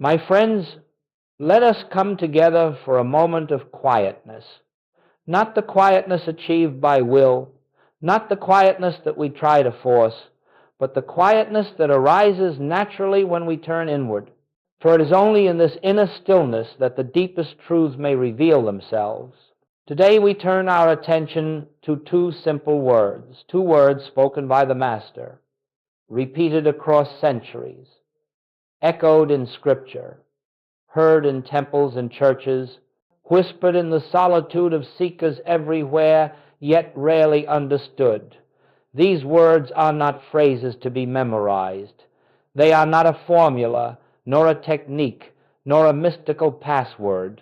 My friends, let us come together for a moment of quietness. Not the quietness achieved by will, not the quietness that we try to force, but the quietness that arises naturally when we turn inward. For it is only in this inner stillness that the deepest truths may reveal themselves. Today we turn our attention to two simple words, two words spoken by the Master, repeated across centuries, echoed in Scripture, heard in temples and churches, whispered in the solitude of seekers everywhere, yet rarely understood. These words are not phrases to be memorized. They are not a formula, nor a technique, nor a mystical password.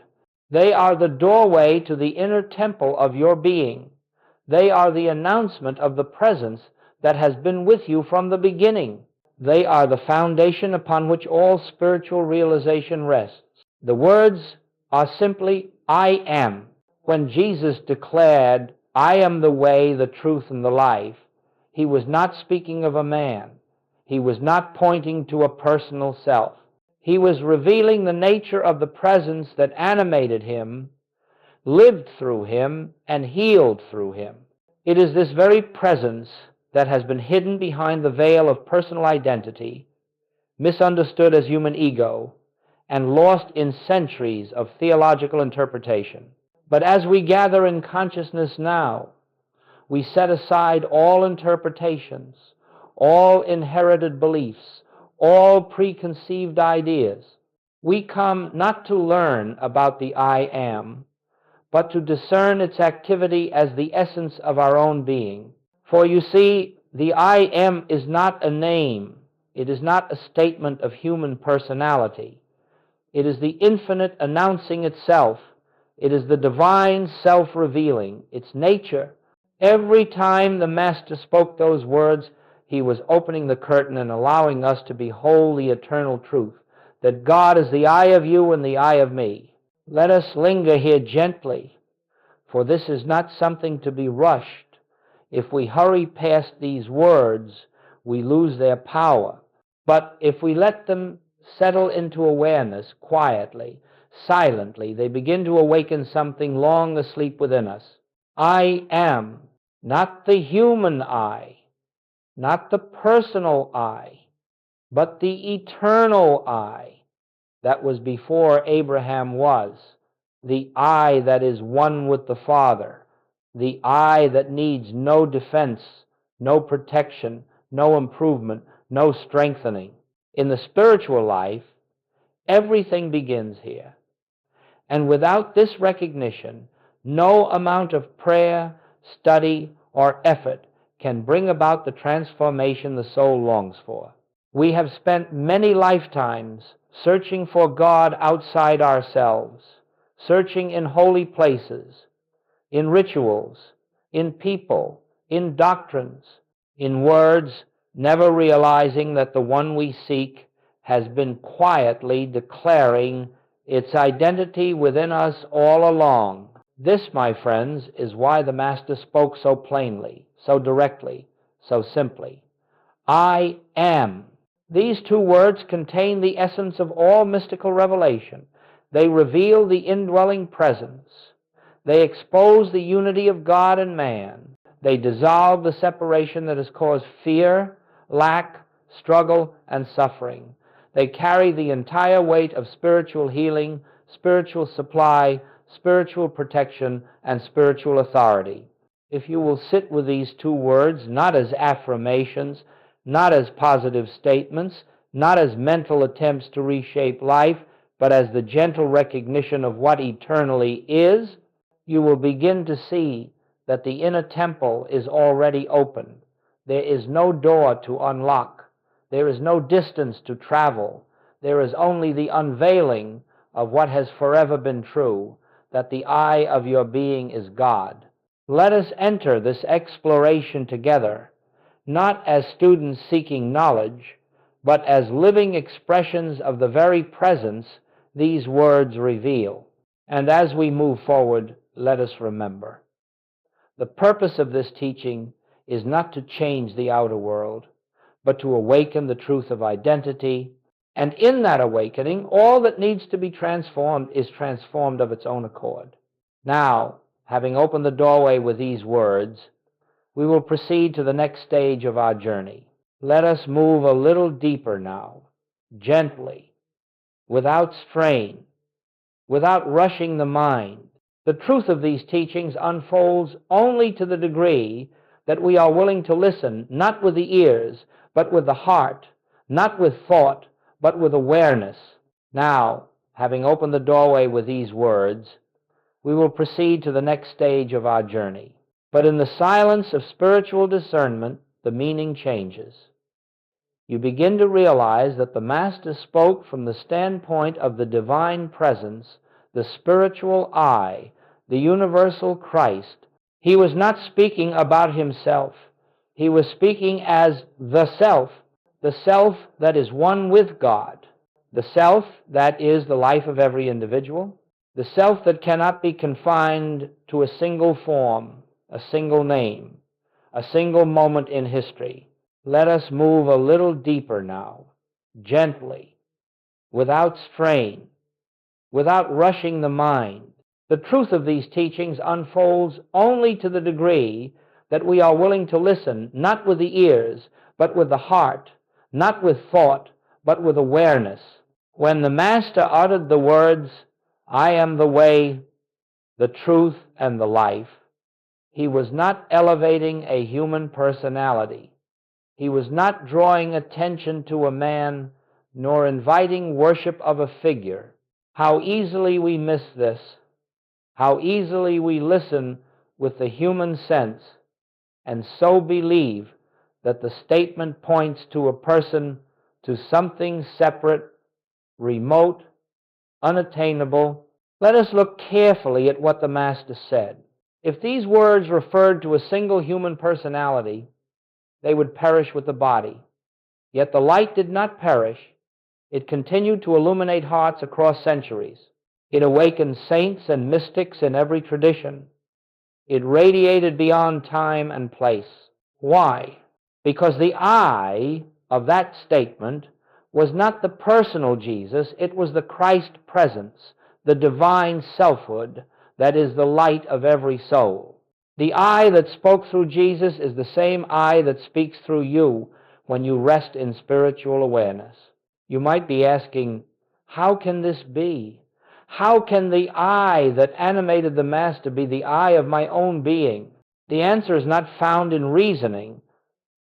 They are the doorway to the inner temple of your being. They are the announcement of the presence that has been with you from the beginning. They are the foundation upon which all spiritual realization rests. The words are simply, I am. When Jesus declared, I am the way, the truth, and the life, he was not speaking of a man. He was not pointing to a personal self. He was revealing the nature of the presence that animated him, lived through him, and healed through him. It is this very presence that has been hidden behind the veil of personal identity, misunderstood as human ego, and lost in centuries of theological interpretation. But as we gather in consciousness now, we set aside all interpretations, all inherited beliefs, all preconceived ideas. We come not to learn about the I am, but to discern its activity as the essence of our own being. For you see, the I am is not a name. It is not a statement of human personality. It is the infinite announcing itself. It is the divine self-revealing, its nature. Every time the Master spoke those words, he was opening the curtain and allowing us to behold the eternal truth, that God is the I of you and the I of me. Let us linger here gently, for this is not something to be rushed. If we hurry past these words, we lose their power. But if we let them settle into awareness quietly, silently, they begin to awaken something long asleep within us. I am, not the human I, not the personal I, but the eternal I that was before Abraham was, the I that is one with the Father, the I that needs no defense, no protection, no improvement, no strengthening. In the spiritual life, everything begins here. And without this recognition, no amount of prayer, study, or effort can bring about the transformation the soul longs for. We have spent many lifetimes searching for God outside ourselves, searching in holy places, in rituals, in people, in doctrines, in words, never realizing that the one we seek has been quietly declaring its identity within us all along. This, my friends, is why the Master spoke so plainly, so directly, so simply. I am. These two words contain the essence of all mystical revelation. They reveal the indwelling presence. They expose the unity of God and man. They dissolve the separation that has caused fear, lack, struggle, and suffering. They carry the entire weight of spiritual healing, spiritual supply, spiritual protection, and spiritual authority. If you will sit with these two words, not as affirmations, not as positive statements, not as mental attempts to reshape life, but as the gentle recognition of what eternally is, you will begin to see that the inner temple is already open. There is no door to unlock. There is no distance to travel. There is only the unveiling of what has forever been true, that the I of your being is God. Let us enter this exploration together, not as students seeking knowledge, but as living expressions of the very presence these words reveal. And as we move forward, let us remember, the purpose of this teaching is not to change the outer world, but to awaken the truth of identity, And in that awakening, all that needs to be transformed is transformed of its own accord. Now, having opened the doorway with these words, we will proceed to the next stage of our journey. Let us move a little deeper now, gently, without strain, without rushing the mind. The truth of these teachings unfolds only to the degree that we are willing to listen, not with the ears, but with the heart, not with thought, but with awareness. Now, having opened the doorway with these words, we will proceed to the next stage of our journey. But in the silence of spiritual discernment, the meaning changes. You begin to realize that the Master spoke from the standpoint of the divine presence, the spiritual I, the universal Christ. He was not speaking about himself. He was speaking as the self that is one with God, the self that is the life of every individual, the self that cannot be confined to a single form, a single name, a single moment in history. Let us move a little deeper now, gently, without strain, without rushing the mind. The truth of these teachings unfolds only to the degree that we are willing to listen, not with the ears, but with the heart, not with thought, but with awareness. When the Master uttered the words, "I am the way, the truth, and the life," he was not elevating a human personality. He was not drawing attention to a man, nor inviting worship of a figure. How easily we miss this. How easily we listen with the human sense and so believe that the statement points to a person, to something separate, remote, unattainable. Let us look carefully at what the Master said. If these words referred to a single human personality, they would perish with the body. Yet the light did not perish. It continued to illuminate hearts across centuries. It awakened saints and mystics in every tradition. It radiated beyond time and place. Why? Because the I of that statement was not the personal Jesus, it was the Christ presence, the divine selfhood that is the light of every soul. The I that spoke through Jesus is the same I that speaks through you when you rest in spiritual awareness. You might be asking, how can this be? How can the I that animated the Master be the I of my own being? The answer is not found in reasoning.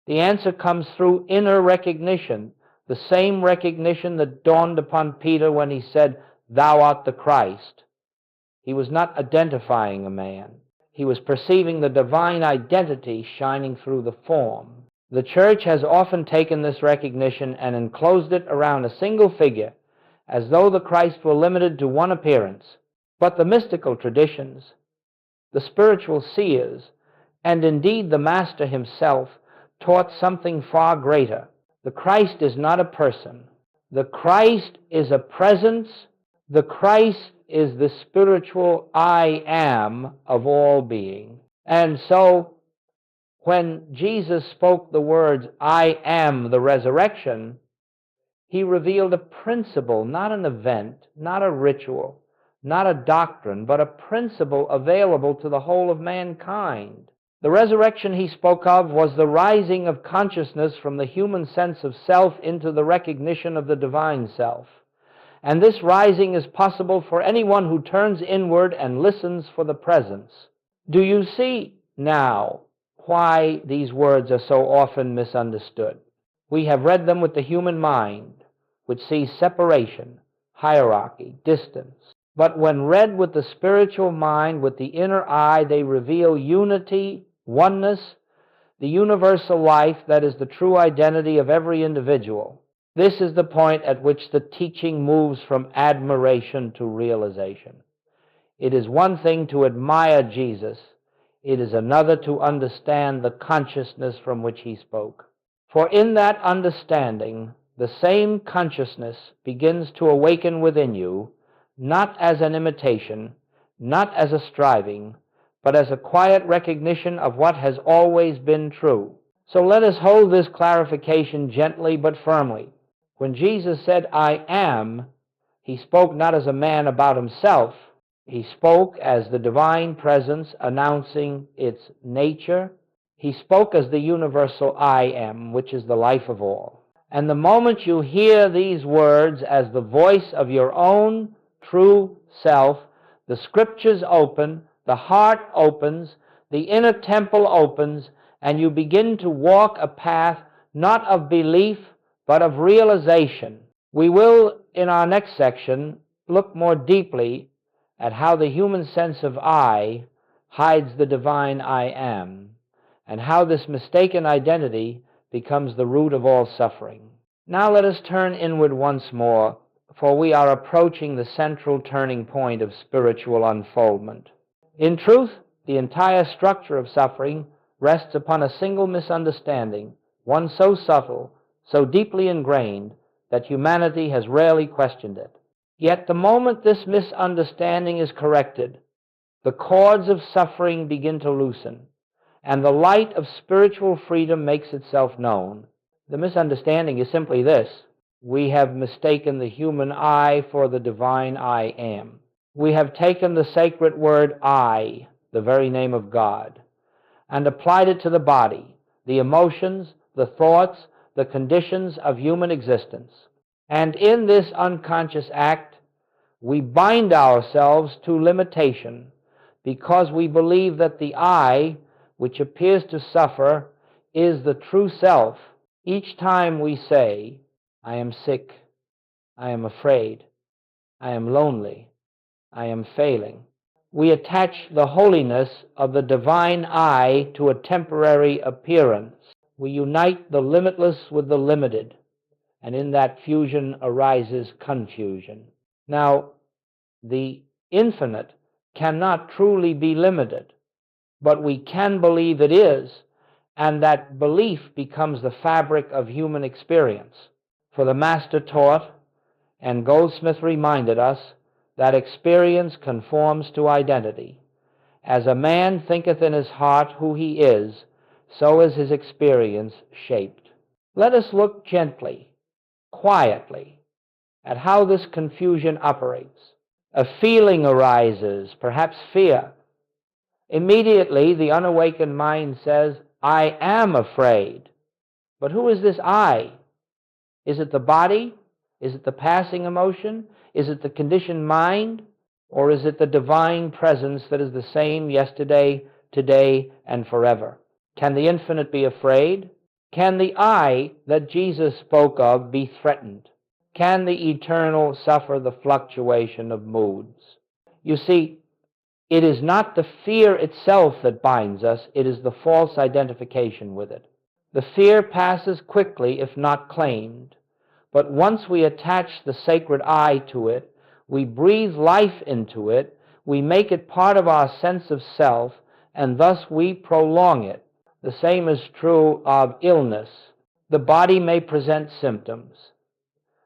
The answer comes through inner recognition, the same recognition that dawned upon Peter when he said, "Thou art the Christ." He was not identifying a man. He was perceiving the divine identity shining through the form. The Church has often taken this recognition and enclosed it around a single figure, as though the Christ were limited to one appearance. But the mystical traditions, the spiritual seers, and indeed the Master himself taught something far greater. The Christ is not a person. The Christ is a presence. The Christ is the spiritual I am of all being. And so, when Jesus spoke the words, "I am the resurrection," he revealed a principle, not an event, not a ritual, not a doctrine, but a principle available to the whole of mankind. The resurrection he spoke of was the rising of consciousness from the human sense of self into the recognition of the divine self. And this rising is possible for anyone who turns inward and listens for the presence. Do you see now why these words are so often misunderstood? We have read them with the human mind, which sees separation, hierarchy, distance. But when read with the spiritual mind, with the inner eye, they reveal unity, oneness, the universal life that is the true identity of every individual. This is the point at which the teaching moves from admiration to realization. It is one thing to admire Jesus. It is another to understand the consciousness from which he spoke. For in that understanding, the same consciousness begins to awaken within you, not as an imitation, not as a striving, but as a quiet recognition of what has always been true. So let us hold this clarification gently but firmly. When Jesus said, "I am," he spoke not as a man about himself. He spoke as the divine presence announcing its nature. He spoke as the universal I am, which is the life of all. And the moment you hear these words as the voice of your own true self, the scriptures open, the heart opens, the inner temple opens, and you begin to walk a path not of belief, but of realization. We will, in our next section, look more deeply at how the human sense of I hides the divine I am, and how this mistaken identity becomes the root of all suffering. Now let us turn inward once more, for we are approaching the central turning point of spiritual unfoldment. In truth, the entire structure of suffering rests upon a single misunderstanding, one so subtle, so deeply ingrained, that humanity has rarely questioned it. Yet the moment this misunderstanding is corrected, the cords of suffering begin to loosen, and the light of spiritual freedom makes itself known. The misunderstanding is simply this: we have mistaken the human I for the divine I am. We have taken the sacred word I, the very name of God, and applied it to the body, the emotions, the thoughts, the conditions of human existence. And in this unconscious act, we bind ourselves to limitation because we believe that the I, which appears to suffer, is the true self. Each time we say, "I am sick, I am afraid, I am lonely, I am failing," we attach the holiness of the divine I to a temporary appearance. We unite the limitless with the limited, and in that fusion arises confusion. Now, the infinite cannot truly be limited, but we can believe it is, and that belief becomes the fabric of human experience. For the Master taught, and Goldsmith reminded us, that experience conforms to identity. As a man thinketh in his heart who he is, so is his experience shaped. Let us look gently, quietly, at how this confusion operates. A feeling arises, perhaps fear. Immediately, the unawakened mind says, "I am afraid." But who is this I? Is it the body? Is it the passing emotion? Is it the conditioned mind? Or is it the divine presence that is the same yesterday, today, and forever? Can the infinite be afraid? Can the I that Jesus spoke of be threatened? Can the eternal suffer the fluctuation of moods? You see, it is not the fear itself that binds us, it is the false identification with it. The fear passes quickly if not claimed, but once we attach the sacred I to it, we breathe life into it, we make it part of our sense of self, and thus we prolong it. The same is true of illness. The body may present symptoms.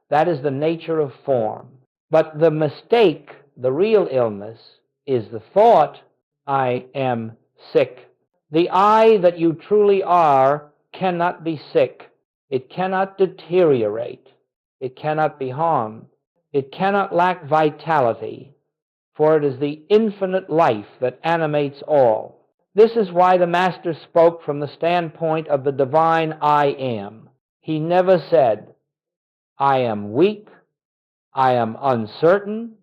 That is the nature of form. But the mistake, the real illness, is the thought, "I am sick." The I that you truly are cannot be sick. It cannot deteriorate. It cannot be harmed. It cannot lack vitality, for it is the infinite life that animates all. This is why the Master spoke from the standpoint of the divine I am. He never said, "I am weak, I am uncertain,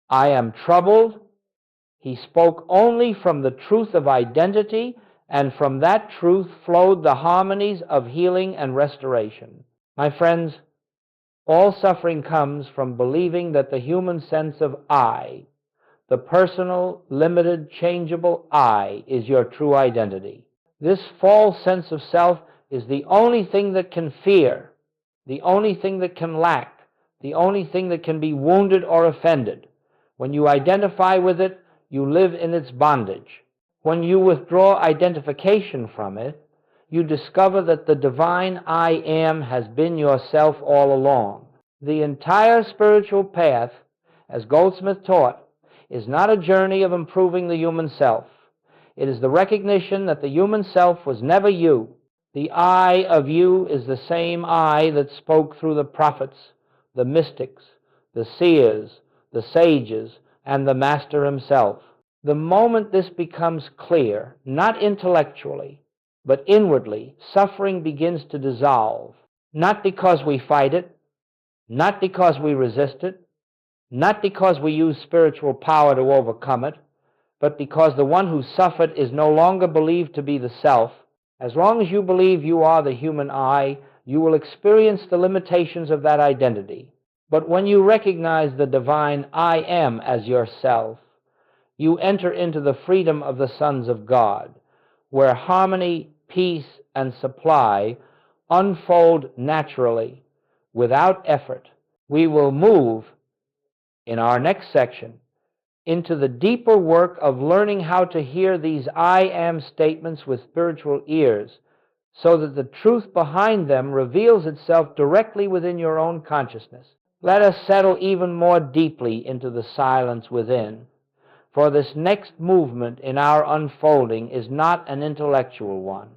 I am troubled." He spoke only from the truth of identity, and from that truth flowed the harmonies of healing and restoration. My friends, all suffering comes from believing that the human sense of I, the personal, limited, changeable I, is your true identity. This false sense of self is the only thing that can fear, the only thing that can lack, the only thing that can be wounded or offended. When you identify with it, you live in its bondage. When you withdraw identification from it, you discover that the divine I am has been yourself all along. The entire spiritual path, as Goldsmith taught, is not a journey of improving the human self. It is the recognition that the human self was never you. The I of you is the same I that spoke through the prophets, the mystics, the seers, the sages, and the Master himself. The moment this becomes clear, not intellectually, but inwardly, suffering begins to dissolve, not because we fight it, not because we resist it, not because we use spiritual power to overcome it, but because the one who suffered is no longer believed to be the self. As long as you believe you are the human I, you will experience the limitations of that identity. But when you recognize the divine I am as yourself, you enter into the freedom of the sons of God, where harmony, peace, and supply unfold naturally, without effort. We will move, in our next section, into the deeper work of learning how to hear these I am statements with spiritual ears, so that the truth behind them reveals itself directly within your own consciousness. Let us settle even more deeply into the silence within, for this next movement in our unfolding is not an intellectual one.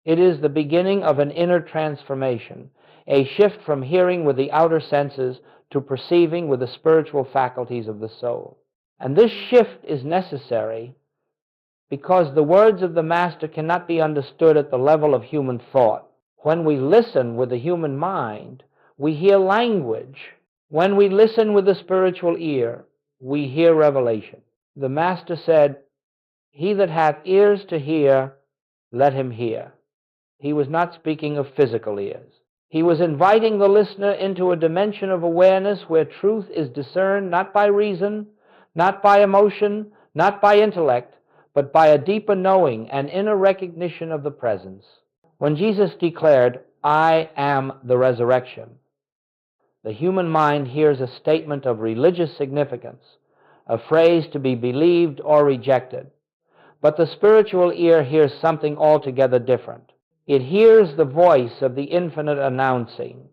It is the beginning of an inner transformation, a shift from hearing with the outer senses to perceiving with the spiritual faculties of the soul. And this shift is necessary because the words of the Master cannot be understood at the level of human thought. When we listen with the human mind, we hear language. When we listen with the spiritual ear, we hear revelation. The Master said, "He that hath ears to hear, let him hear." He was not speaking of physical ears. He was inviting the listener into a dimension of awareness where truth is discerned not by reason, not by emotion, not by intellect, but by a deeper knowing and inner recognition of the presence. When Jesus declared, "I am the resurrection," the human mind hears a statement of religious significance, a phrase to be believed or rejected. But the spiritual ear hears something altogether different. It hears the voice of the infinite announcing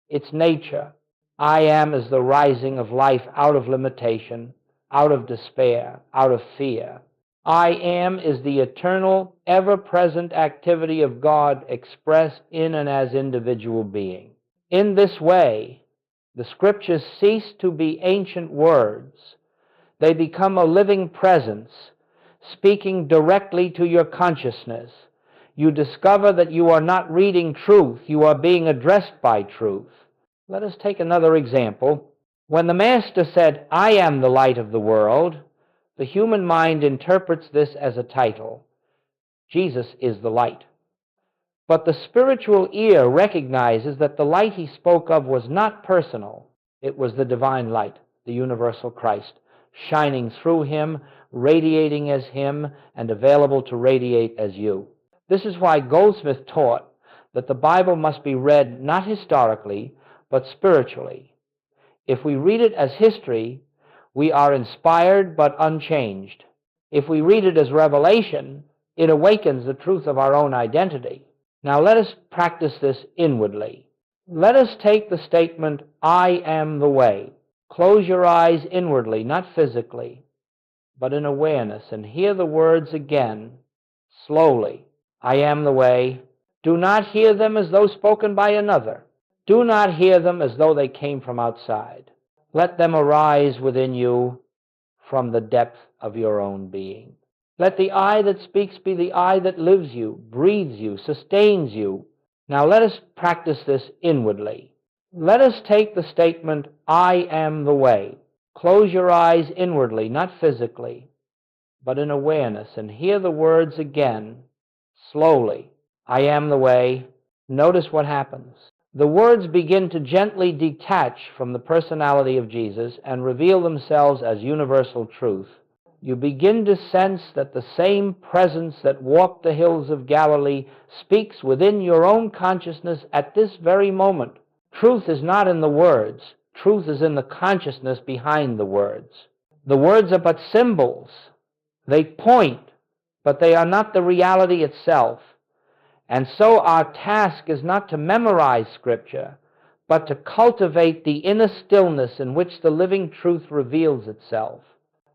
its nature. I am is the rising of life out of limitation, out of despair, out of fear. I am is the eternal, ever-present activity of God expressed in and as individual being. In this way, the scriptures cease to be ancient words. They become a living presence, speaking directly to your consciousness. You discover that you are not reading truth, you are being addressed by truth. Let us take another example. When the Master said, "I am the light of the world," the human mind interprets this as a title. Jesus is the light. But the spiritual ear recognizes that the light he spoke of was not personal. It was the divine light, the universal Christ, shining through him, radiating as him, and available to radiate as you. This is why Goldsmith taught that the Bible must be read not historically, but spiritually. If we read it as history, we are inspired but unchanged. If we read it as revelation, it awakens the truth of our own identity. Now let us practice this inwardly. Let us take the statement, "I am the way." Close your eyes inwardly, not physically, but in awareness, and hear the words again, slowly. I am the way. Do not hear them as though spoken by another. Do not hear them as though they came from outside. Let them arise within you from the depth of your own being. Let the I that speaks be the I that lives you, breathes you, sustains you. Now let us practice this inwardly. Let us take the statement, "I am the way." Close your eyes inwardly, not physically, but in awareness, and hear the words again, slowly. I am the way. Notice what happens. The words begin to gently detach from the personality of Jesus and reveal themselves as universal truth. You begin to sense that the same presence that walked the hills of Galilee speaks within your own consciousness at this very moment. Truth is not in the words. Truth is in the consciousness behind the words. The words are but symbols. They point, but they are not the reality itself. And so our task is not to memorize Scripture, but to cultivate the inner stillness in which the living truth reveals itself.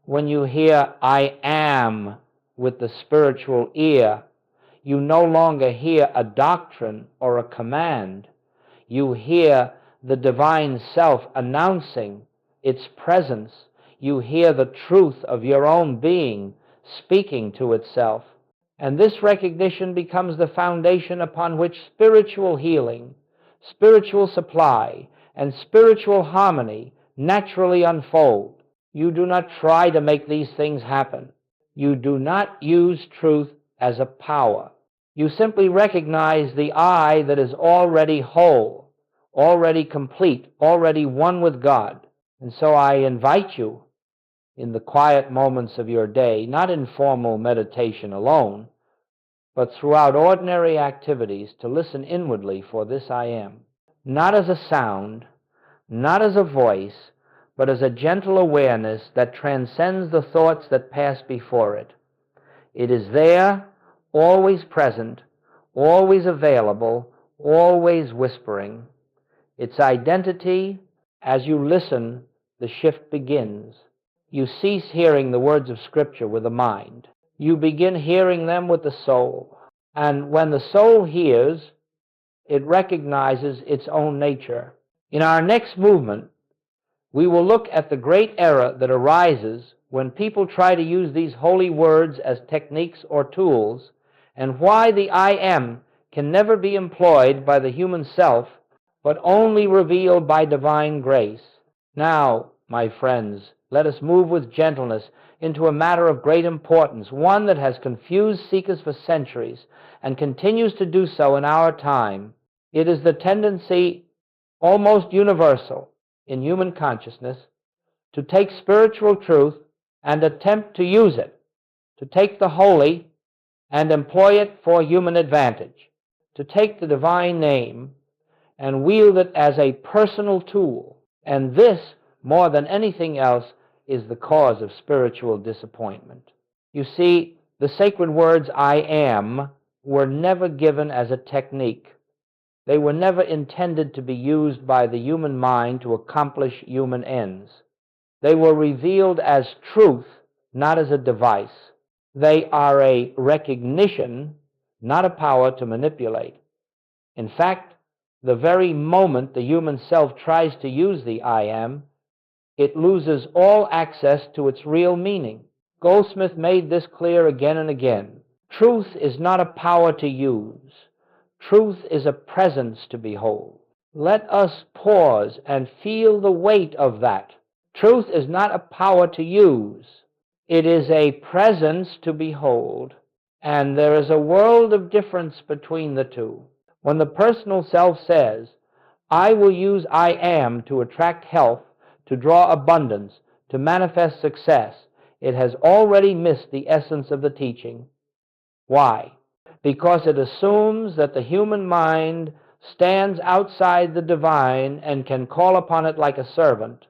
When you hear "I am" with the spiritual ear, You no longer hear a doctrine or a command. You hear the divine self announcing its presence. You hear the truth of your own being speaking to itself. And this recognition becomes the foundation upon which spiritual healing, spiritual supply, and spiritual harmony naturally unfold. You do not try to make these things happen. You do not use truth as a power. You simply recognize the I that is already whole, already complete, already one with God. And so I invite you in the quiet moments of your day, not in formal meditation alone, but throughout ordinary activities, to listen inwardly for this I am, not as a sound, not as a voice, but as a gentle awareness that transcends the thoughts that pass before it. It is there, always present, always available, always whispering. Its identity, as you listen, the shift begins. You cease hearing the words of Scripture with the mind. You begin hearing them with the soul. And when the soul hears, it recognizes its own nature. In our next movement, we will look at the great error that arises when people try to use these holy words as techniques or tools, and why the I am can never be employed by the human self, but only revealed by divine grace. Now, my friends, let us move with gentleness into a matter of great importance, one that has confused seekers for centuries and continues to do so in our time. It is the tendency, almost universal in human consciousness, to take spiritual truth and attempt to use it, to take the holy and employ it for human advantage, to take the divine name and wield it as a personal tool. And this, more than anything else, is the cause of spiritual disappointment. You see, the sacred words I am were never given as a technique. They were never intended to be used by the human mind to accomplish human ends. They were revealed as truth, not as a device. They are a recognition, not a power to manipulate. In fact, the very moment the human self tries to use the I am, it loses all access to its real meaning. Goldsmith made this clear again and again. Truth is not a power to use. Truth is a presence to behold. Let us pause and feel the weight of that. Truth is not a power to use. It is a presence to behold. And there is a world of difference between the two. When the personal self says, I will use I am to attract health, to draw abundance, to manifest success, it has already missed the essence of the teaching. Why? Because it assumes that the human mind stands outside the divine and can call upon it like a servant.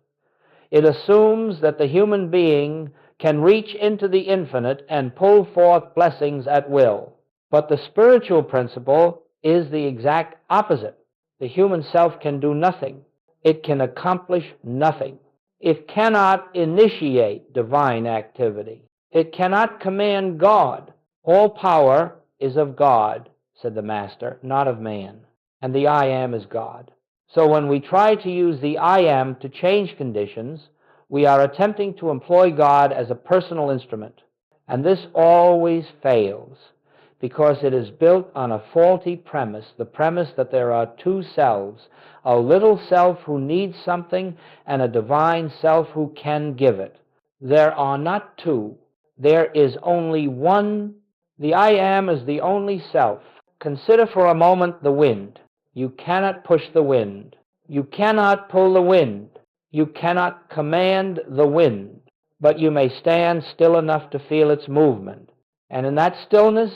It assumes that the human being can reach into the infinite and pull forth blessings at will. But the spiritual principle is the exact opposite. The human self can do nothing. It can accomplish nothing. It cannot initiate divine activity. It cannot command God. All power is of God, said the Master, not of man. And the I am is God. So when we try to use the I am to change conditions, we are attempting to employ God as a personal instrument. And this always fails, because it is built on a faulty premise, the premise that there are two selves, a little self who needs something and a divine self who can give it. There are not two. There is only one. The I am is the only self. Consider for a moment the wind. You cannot push the wind. You cannot pull the wind. You cannot command the wind. But you may stand still enough to feel its movement. And in that stillness,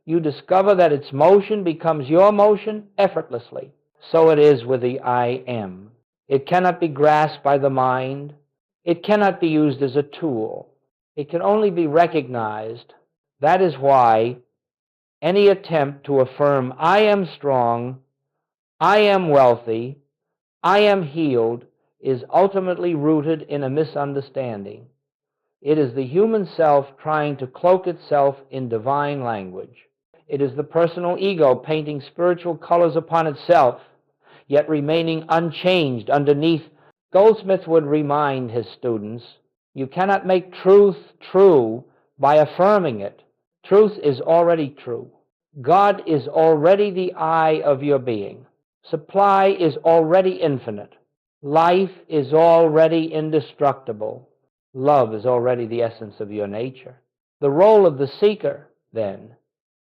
you discover that its motion becomes your motion effortlessly. So it is with the I am. It cannot be grasped by the mind. It cannot be used as a tool. It can only be recognized. That is why any attempt to affirm I am strong, I am wealthy, I am healed is ultimately rooted in a misunderstanding. It is the human self trying to cloak itself in divine language. It is the personal ego painting spiritual colors upon itself, yet remaining unchanged underneath. Goldsmith would remind his students, you cannot make truth true by affirming it. Truth is already true. God is already the I of your being. Supply is already infinite. Life is already indestructible. Love is already the essence of your nature. The role of the seeker, then,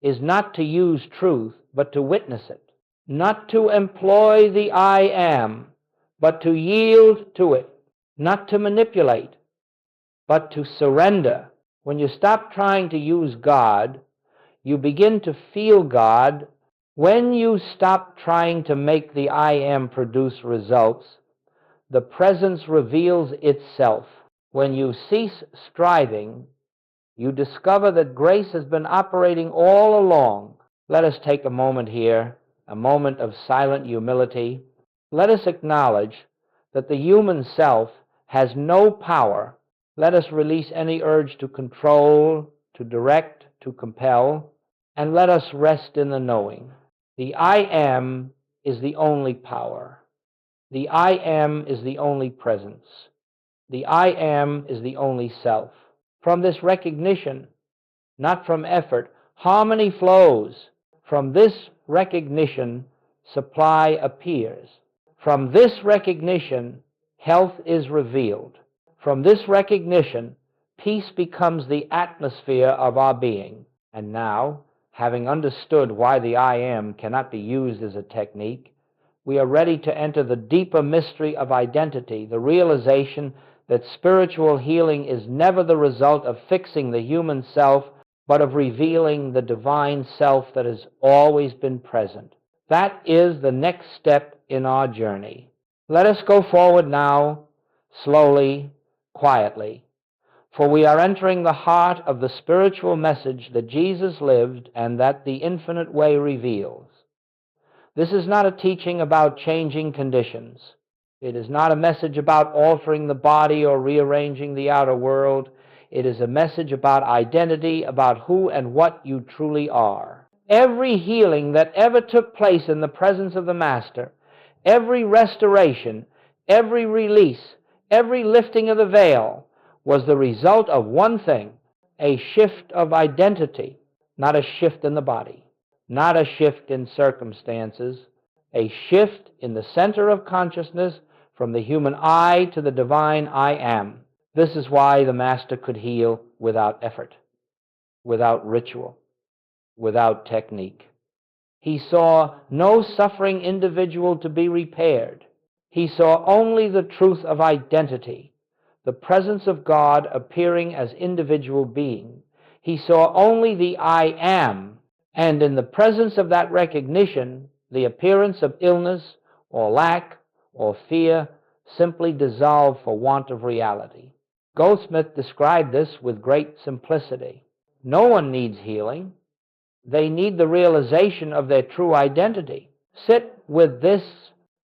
is not to use truth, but to witness it. Not to employ the I am, but to yield to it. Not to manipulate, but to surrender. When you stop trying to use God, you begin to feel God. When you stop trying to make the I am produce results, the presence reveals itself. When you cease striving, you discover that grace has been operating all along. Let us take a moment here, a moment of silent humility. Let us acknowledge that the human self has no power. Let us release any urge to control, to direct, to compel, and let us rest in the knowing. The I am is the only power. The I am is the only presence. The I am is the only self. From this recognition, not from effort, harmony flows. From this recognition, supply appears. From this recognition, health is revealed. From this recognition, peace becomes the atmosphere of our being. And now, having understood why the I am cannot be used as a technique, we are ready to enter the deeper mystery of identity, the realization that spiritual healing is never the result of fixing the human self, but of revealing the divine self that has always been present. That is the next step in our journey. Let us go forward now, slowly, quietly, for we are entering the heart of the spiritual message that Jesus lived and that the infinite way reveals. This is not a teaching about changing conditions. It is not a message about altering the body or rearranging the outer world. It is a message about identity, about who and what you truly are. Every healing that ever took place in the presence of the Master, every restoration, every release, every lifting of the veil was the result of one thing, a shift of identity, not a shift in the body, not a shift in circumstances, a shift in the center of consciousness from the human I to the divine I am. This is why the Master could heal without effort, without ritual, without technique. He saw no suffering individual to be repaired. He saw only the truth of identity, the presence of God appearing as individual being. He saw only the I am, and in the presence of that recognition, the appearance of illness or lack or fear simply dissolved for want of reality. Goldsmith described this with great simplicity. No one needs healing. They need the realization of their true identity. Sit with this.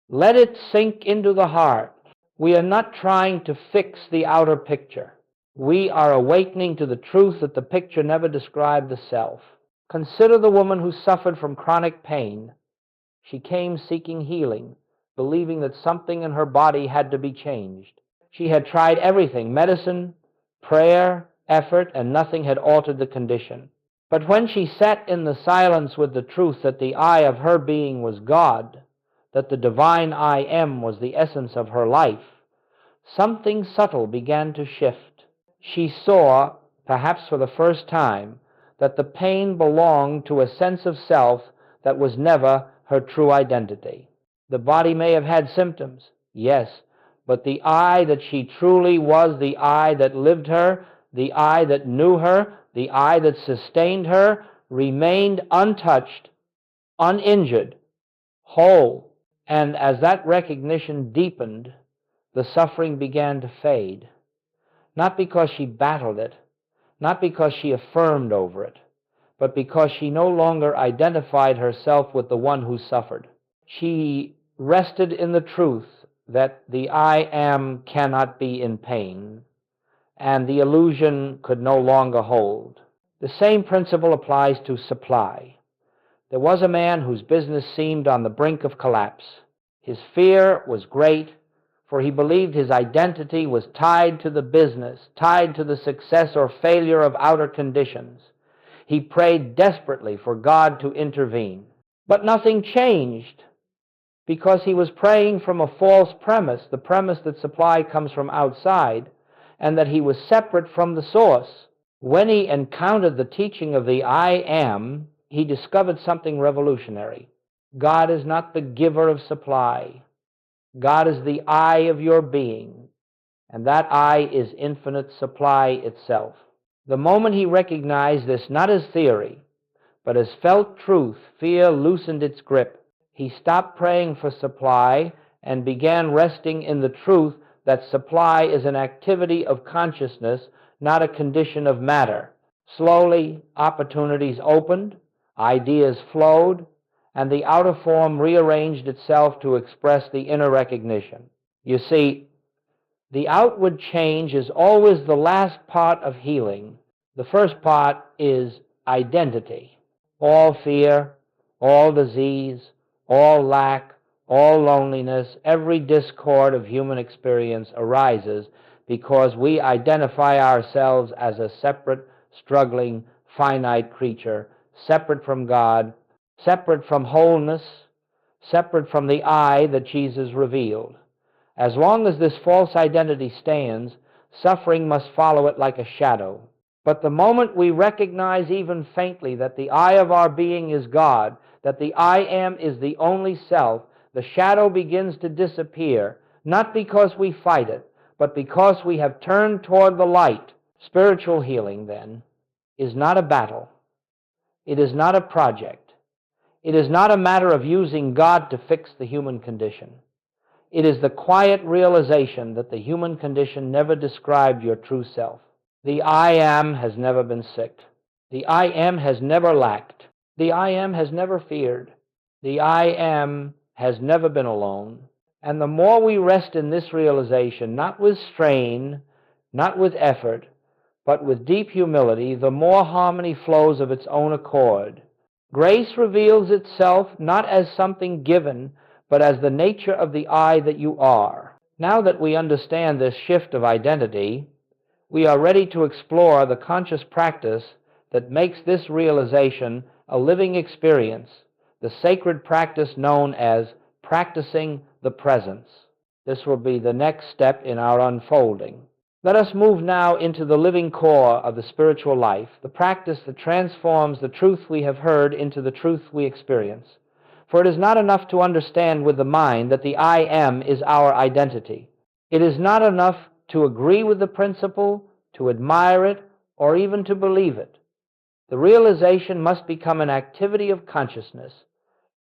Let it sink into the heart. We are not trying to fix the outer picture. We are awakening to the truth that the picture never described the self. Consider the woman who suffered from chronic pain. She came seeking healing, believing that something in her body had to be changed. She had tried everything, medicine, prayer, effort, and nothing had altered the condition. But when she sat in the silence with the truth that the I of her being was God, that the divine I am was the essence of her life, something subtle began to shift. She saw, perhaps for the first time, that the pain belonged to a sense of self that was never her true identity. The body may have had symptoms, yes, but the I that she truly was, the I that lived her, the I that knew her, the I that sustained her, remained untouched, uninjured, whole. And as that recognition deepened, the suffering began to fade. Not because she battled it, not because she affirmed over it, but because she no longer identified herself with the one who suffered. She rested in the truth that the I am cannot be in pain, and the illusion could no longer hold. The same principle applies to supply. There was a man whose business seemed on the brink of collapse. His fear was great, for he believed his identity was tied to the business, tied to the success or failure of outer conditions. He prayed desperately for God to intervene. But nothing changed, because he was praying from a false premise, the premise that supply comes from outside, and that he was separate from the source. When he encountered the teaching of the I Am, he discovered something revolutionary. God is not the giver of supply. God is the I of your being, and that I is infinite supply itself. The moment he recognized this not as theory, but as felt truth, fear loosened its grip. He stopped praying for supply and began resting in the truth that supply is an activity of consciousness, not a condition of matter. Slowly, opportunities opened, ideas flowed, and the outer form rearranged itself to express the inner recognition. You see, the outward change is always the last part of healing. The first part is identity. All fear, all disease, all lack, all loneliness, every discord of human experience arises because we identify ourselves as a separate, struggling, finite creature, separate from God, separate from wholeness, separate from the I that Jesus revealed. As long as this false identity stands, suffering must follow it like a shadow. But the moment we recognize even faintly that the I of our being is God, that the I Am is the only self, the shadow begins to disappear, not because we fight it, but because we have turned toward the light. Spiritual healing, then, is not a battle. It is not a project. It is not a matter of using God to fix the human condition. It is the quiet realization that the human condition never described your true self. The I Am has never been sick. The I Am has never lacked. The I Am has never feared. The I Am has never been alone. And the more we rest in this realization, not with strain, not with effort, but with deep humility, the more harmony flows of its own accord. Grace reveals itself not as something given, but as the nature of the I that you are. Now that we understand this shift of identity, we are ready to explore the conscious practice that makes this realization a living experience, the sacred practice known as practicing the presence. This will be the next step in our unfolding. Let us move now into the living core of the spiritual life, the practice that transforms the truth we have heard into the truth we experience. For it is not enough to understand with the mind that the I Am is our identity. It is not enough to agree with the principle, to admire it, or even to believe it. The realization must become an activity of consciousness.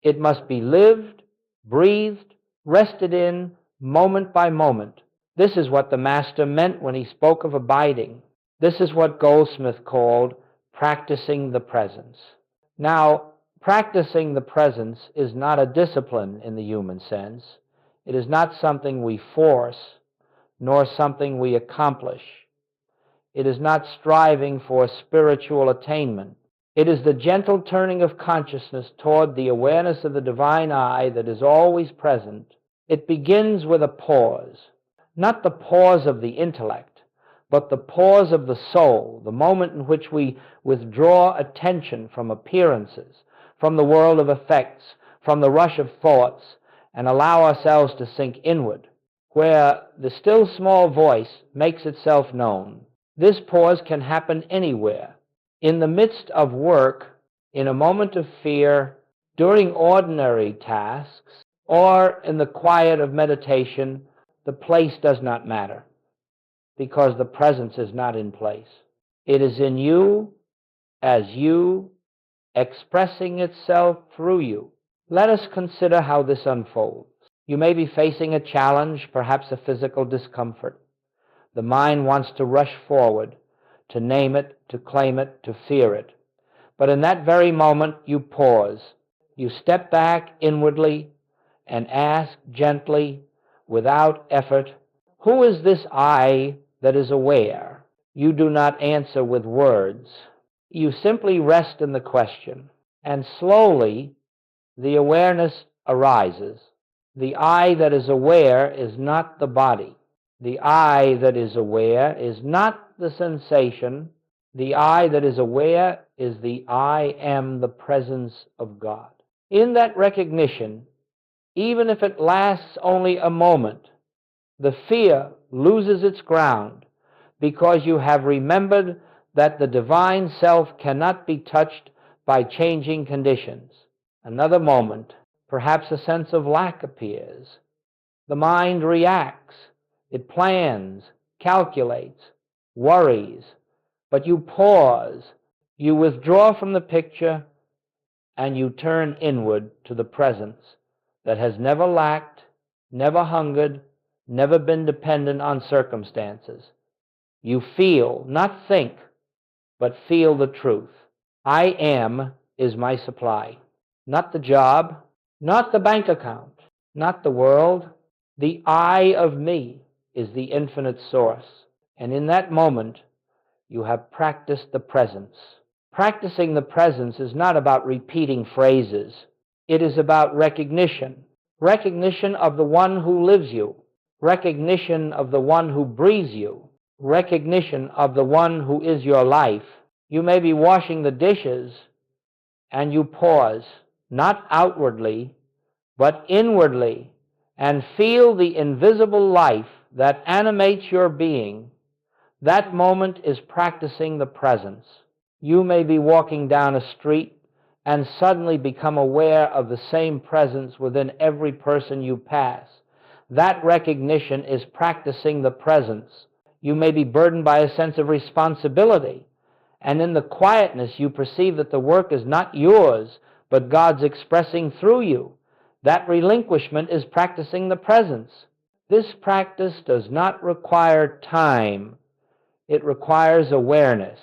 It must be lived, breathed, rested in, moment by moment. This is what the Master meant when he spoke of abiding. This is what Goldsmith called practicing the presence. Now, practicing the presence is not a discipline in the human sense. It is not something we force, nor something we accomplish. It is not striving for spiritual attainment. It is the gentle turning of consciousness toward the awareness of the divine I that is always present. It begins with a pause, not the pause of the intellect, but the pause of the soul, the moment in which we withdraw attention from appearances, from the world of effects, from the rush of thoughts, and allow ourselves to sink inward, where the still small voice makes itself known. This pause can happen anywhere, in the midst of work, in a moment of fear, during ordinary tasks, or in the quiet of meditation. The place does not matter, because the presence is not in place. It is in you, as you, expressing itself through you. Let us consider how this unfolds. You may be facing a challenge, perhaps a physical discomfort. The mind wants to rush forward, to name it, to claim it, to fear it. But in that very moment, you pause. You step back inwardly and ask gently, without effort, who is this I that is aware? You do not answer with words. You simply rest in the question. And slowly the awareness arises. The I that is aware is not the body. The I that is aware is not the sensation. The I that is aware is the I am the presence of God. In that recognition, even if it lasts only a moment, the fear loses its ground because you have remembered that the divine self cannot be touched by changing conditions. Another moment, perhaps a sense of lack appears. The mind reacts. It plans, calculates, worries. But you pause. You withdraw from the picture and you turn inward to the presence that has never lacked, never hungered, never been dependent on circumstances. You feel, not think, but feel the truth. I am is my supply. Not the job, not the bank account, not the world. The I of me is the infinite source. And in that moment, you have practiced the presence. Practicing the presence is not about repeating phrases. It is about recognition. Recognition of the one who lives you. Recognition of the one who breathes you. Recognition of the one who is your life. You may be washing the dishes and you pause, not outwardly, but inwardly, and feel the invisible life that animates your being. That moment is practicing the presence. You may be walking down a street and suddenly become aware of the same presence within every person you pass. That recognition is practicing the presence. You may be burdened by a sense of responsibility, and in the quietness you perceive that the work is not yours, but God's expressing through you. That relinquishment is practicing the presence. This practice does not require time. It requires awareness.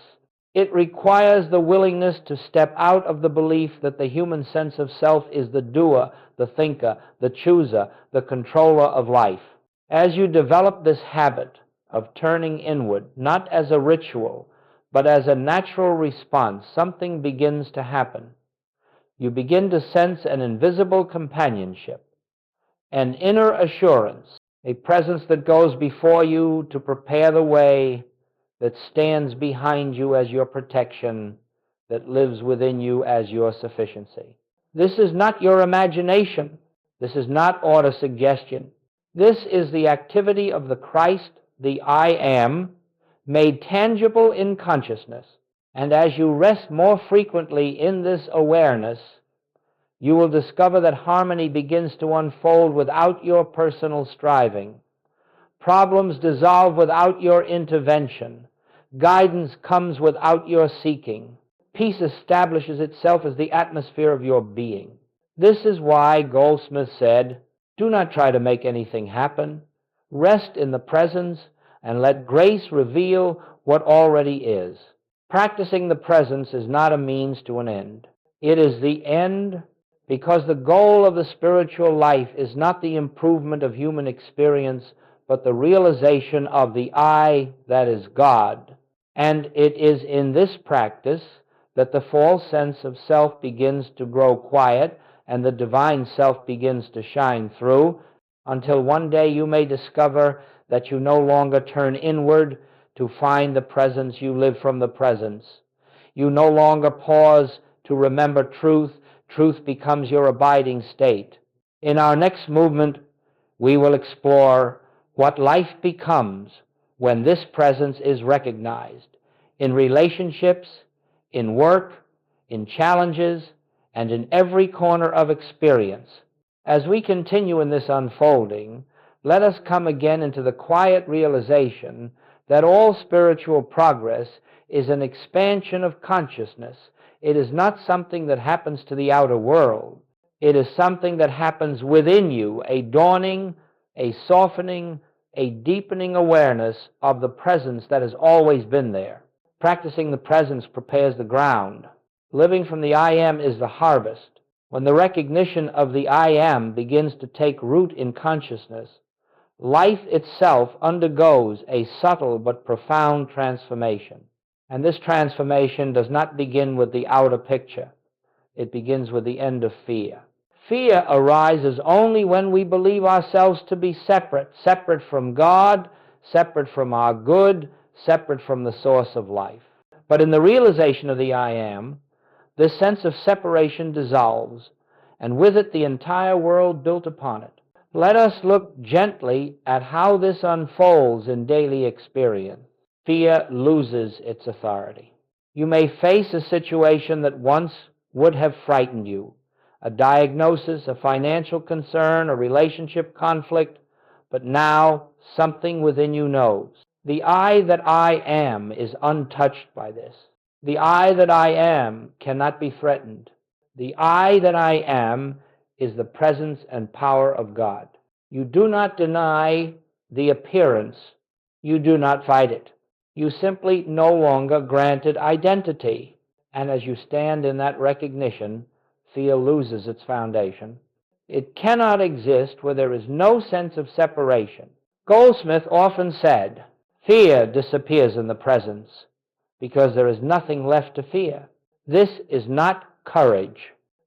It requires the willingness to step out of the belief that the human sense of self is the doer, the thinker, the chooser, the controller of life. As you develop this habit of turning inward, not as a ritual, but as a natural response, something begins to happen. You begin to sense an invisible companionship, an inner assurance, a presence that goes before you to prepare the way, that stands behind you as your protection, that lives within you as your sufficiency. This is not your imagination. This is not autosuggestion. This is the activity of the Christ, the I am, made tangible in consciousness. And as you rest more frequently in this awareness, you will discover that harmony begins to unfold without your personal striving. Problems dissolve without your intervention. Guidance comes without your seeking. Peace establishes itself as the atmosphere of your being. This is why Goldsmith said, "Do not try to make anything happen. Rest in the presence and let grace reveal what already is." Practicing the presence is not a means to an end. It is the end, because the goal of the spiritual life is not the improvement of human experience, but the realization of the I that is God. And it is in this practice that the false sense of self begins to grow quiet and the divine self begins to shine through, until one day you may discover that you no longer turn inward to find the presence. You live from the presence. You no longer pause to remember truth. Truth becomes your abiding state. In our next movement, we will explore what life becomes when this presence is recognized in relationships, in work, in challenges, and in every corner of experience. As we continue in this unfolding, let us come again into the quiet realization that all spiritual progress is an expansion of consciousness. It is not something that happens to the outer world. It is something that happens within you, a dawning, a softening, a deepening awareness of the presence that has always been there. Practicing the presence prepares the ground. Living from the I am is the harvest. When the recognition of the I am begins to take root in consciousness, life itself undergoes a subtle but profound transformation. And this transformation does not begin with the outer picture. It begins with the end of fear. Fear arises only when we believe ourselves to be separate, separate from God, separate from our good, separate from the source of life. But in the realization of the I Am, this sense of separation dissolves, and with it the entire world built upon it. Let us look gently at how this unfolds in daily experience. Fear loses its authority. You may face a situation that once would have frightened you, a diagnosis, a financial concern, a relationship conflict, but now something within you knows. The I that I am is untouched by this. The I that I am cannot be threatened. The I that I am is the presence and power of God. You do not deny the appearance. You do not fight it. You simply no longer grant it identity. And as you stand in that recognition, fear loses its foundation. It cannot exist where there is no sense of separation. Goldsmith often said, fear disappears in the presence because there is nothing left to fear. This is not courage.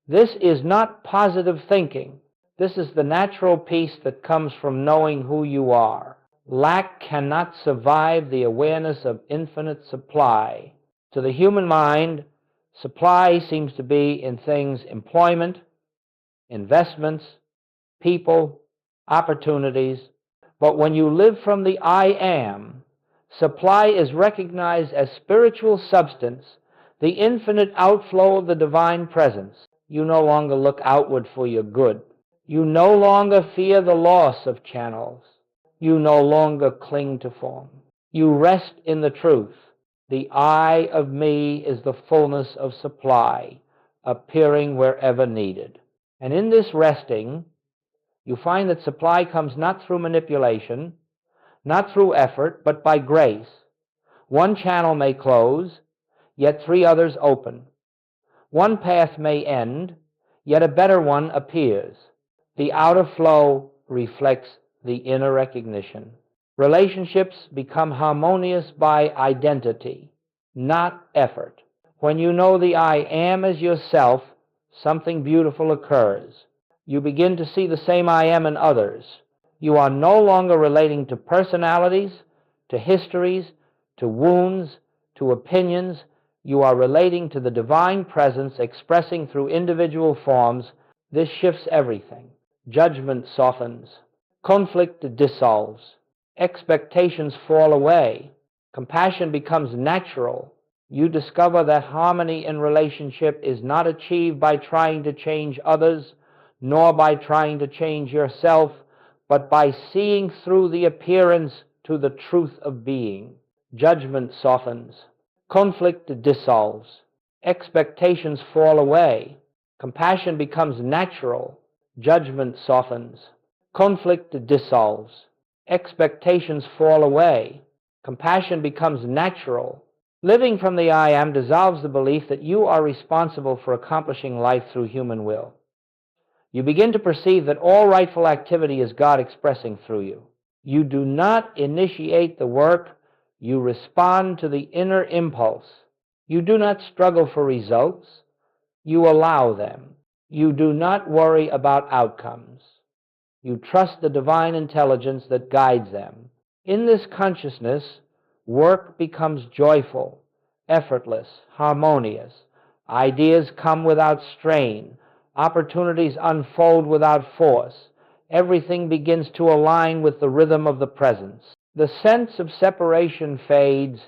This is not positive thinking. This is the natural peace that comes from knowing who you are. Lack cannot survive the awareness of infinite supply. To the human mind, supply seems to be in things, employment, investments, people, opportunities. But when you live from the I Am, supply is recognized as spiritual substance, the infinite outflow of the divine presence. You no longer look outward for your good. You no longer fear the loss of channels. You no longer cling to form. You rest in the truth. The I of me is the fullness of supply, appearing wherever needed. And in this resting, you find that supply comes not through manipulation, not through effort, but by grace. One channel may close, yet 3 others open. One path may end, yet a better one appears. The outer flow reflects the inner recognition. Relationships become harmonious by identity, not effort. When you know the I Am as yourself, something beautiful occurs. You begin to see the same I Am in others. You are no longer relating to personalities, to histories, to wounds, to opinions. You are relating to the divine presence expressing through individual forms. This shifts everything. Judgment softens. Conflict dissolves. Expectations fall away. Compassion becomes natural. You discover that harmony in relationship is not achieved by trying to change others, nor by trying to change yourself, but by seeing through the appearance to the truth of being. Judgment softens. Conflict dissolves. Expectations fall away. Compassion becomes natural. Judgment softens. Conflict dissolves. Expectations fall away. Compassion becomes natural. Living from the I Am dissolves the belief that you are responsible for accomplishing life through human will. You begin to perceive that all rightful activity is God expressing through you. You do not initiate the work. You respond to the inner impulse. You do not struggle for results. You allow them. You do not worry about outcomes. You trust the divine intelligence that guides them. In this consciousness, work becomes joyful, effortless, harmonious. Ideas come without strain. Opportunities unfold without force. Everything begins to align with the rhythm of the presence. The sense of separation fades.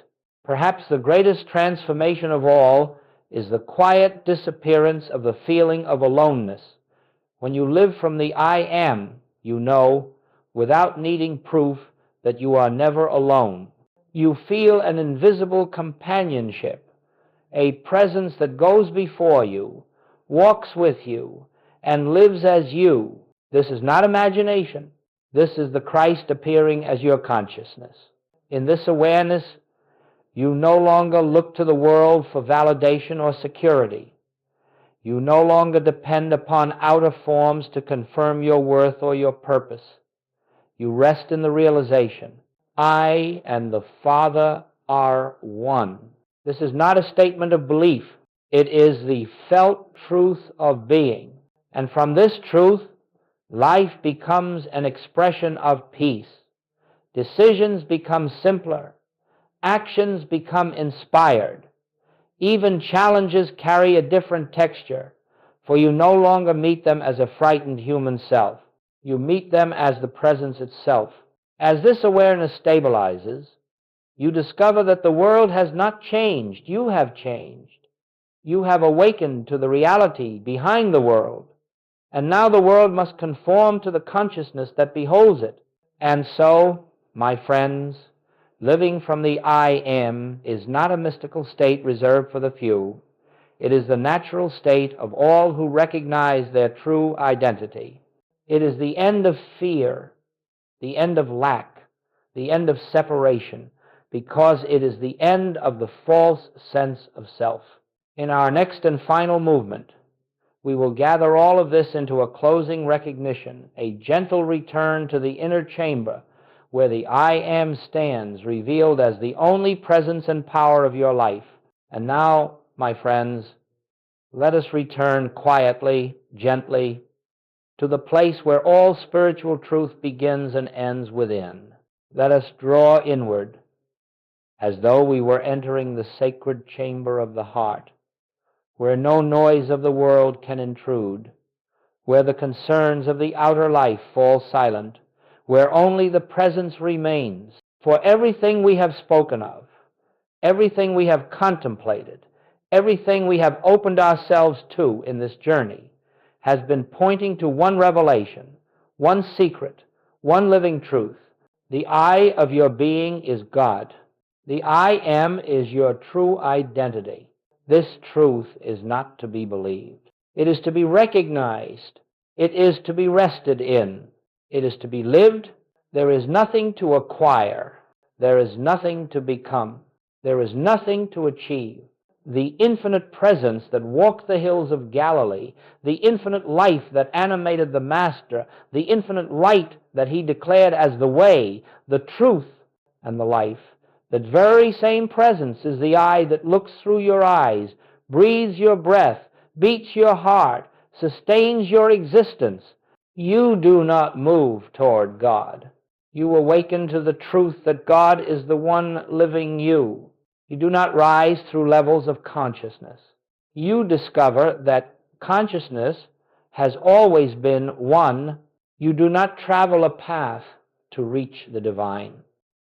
Perhaps the greatest transformation of all is the quiet disappearance of the feeling of aloneness. When you live from the I Am, you know, without needing proof, that you are never alone. You feel an invisible companionship, a presence that goes before you, walks with you, and lives as you. This is not imagination. This is the Christ appearing as your consciousness. In this awareness, you no longer look to the world for validation or security. You no longer depend upon outer forms to confirm your worth or your purpose. You rest in the realization, I and the Father are one. This is not a statement of belief. It is the felt truth of being. And from this truth, life becomes an expression of peace. Decisions become simpler. Actions become inspired. Even challenges carry a different texture, for you no longer meet them as a frightened human self. You meet them as the presence itself. As this awareness stabilizes, you discover that the world has not changed. You have changed. You have awakened to the reality behind the world, and now the world must conform to the consciousness that beholds it. And so, my friends, living from the I am is not a mystical state reserved for the few. It is the natural state of all who recognize their true identity. It is the end of fear, the end of lack, the end of separation, because it is the end of the false sense of self. In our next and final movement, we will gather all of this into a closing recognition, a gentle return to the inner chamber where the I am stands, revealed as the only presence and power of your life. And now, my friends, let us return quietly, gently, to the place where all spiritual truth begins and ends within. Let us draw inward as though we were entering the sacred chamber of the heart, where no noise of the world can intrude, where the concerns of the outer life fall silent, where only the presence remains. For everything we have spoken of, everything we have contemplated, everything we have opened ourselves to in this journey has been pointing to one revelation, one secret, one living truth. The I of your being is God. The I am is your true identity. This truth is not to be believed. It is to be recognized. It is to be rested in. It is to be lived. There is nothing to acquire. There is nothing to become. There is nothing to achieve. The infinite presence that walked the hills of Galilee, the infinite life that animated the Master, the infinite light that he declared as the way, the truth, and the life, that very same presence is the eye that looks through your eyes, breathes your breath, beats your heart, sustains your existence. You do not move toward God. You awaken to the truth that God is the one living you. You do not rise through levels of consciousness. You discover that consciousness has always been one. You do not travel a path to reach the divine.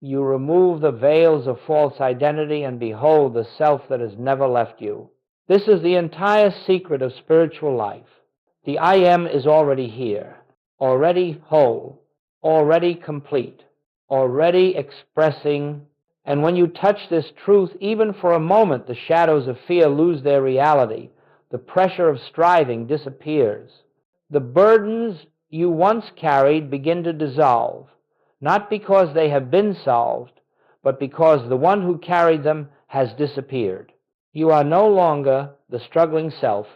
You remove the veils of false identity and behold the self that has never left you. This is the entire secret of spiritual life. The I am is already here, already whole, already complete, already expressing. And when you touch this truth, even for a moment, the shadows of fear lose their reality. The pressure of striving disappears. The burdens you once carried begin to dissolve, not because they have been solved, but because the one who carried them has disappeared. You are no longer the struggling self.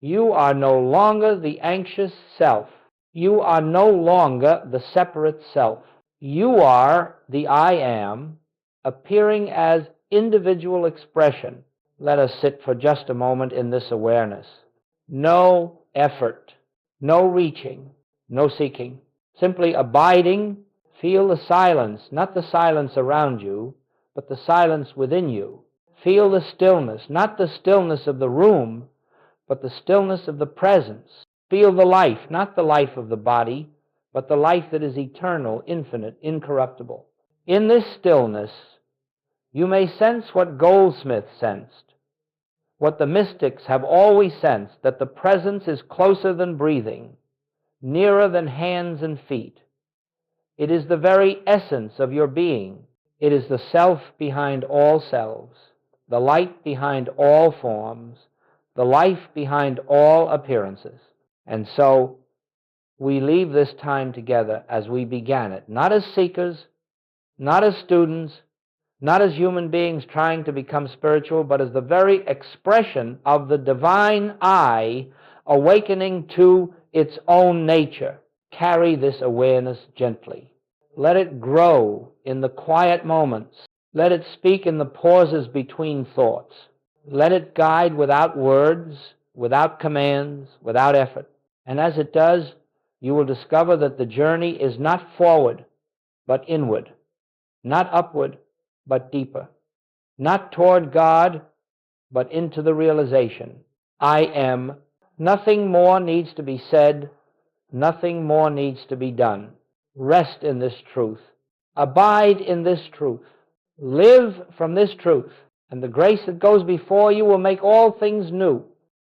You are no longer the anxious self. You are no longer the separate self. You are the I am, appearing as individual expression. Let us sit for just a moment in this awareness. No effort, no reaching, no seeking. Simply abiding. Feel the silence, not the silence around you, but the silence within you. Feel the stillness, not the stillness of the room, but the stillness of the presence. Feel the life, not the life of the body, but the life that is eternal, infinite, incorruptible. In this stillness, you may sense what Goldsmith sensed, what the mystics have always sensed, that the presence is closer than breathing, nearer than hands and feet. It is the very essence of your being. It is the self behind all selves, the light behind all forms, the life behind all appearances. And so we leave this time together as we began it, not as seekers, not as students, not as human beings trying to become spiritual, but as the very expression of the divine I awakening to its own nature. Carry this awareness gently. Let it grow in the quiet moments. Let it speak in the pauses between thoughts. Let it guide without words, without commands, without effort. And as it does, you will discover that the journey is not forward, but inward, not upward, but deeper, not toward God, but into the realization, I am. Nothing more needs to be said, nothing more needs to be done. Rest in this truth. Abide in this truth. Live from this truth. And the grace that goes before you will make all things new.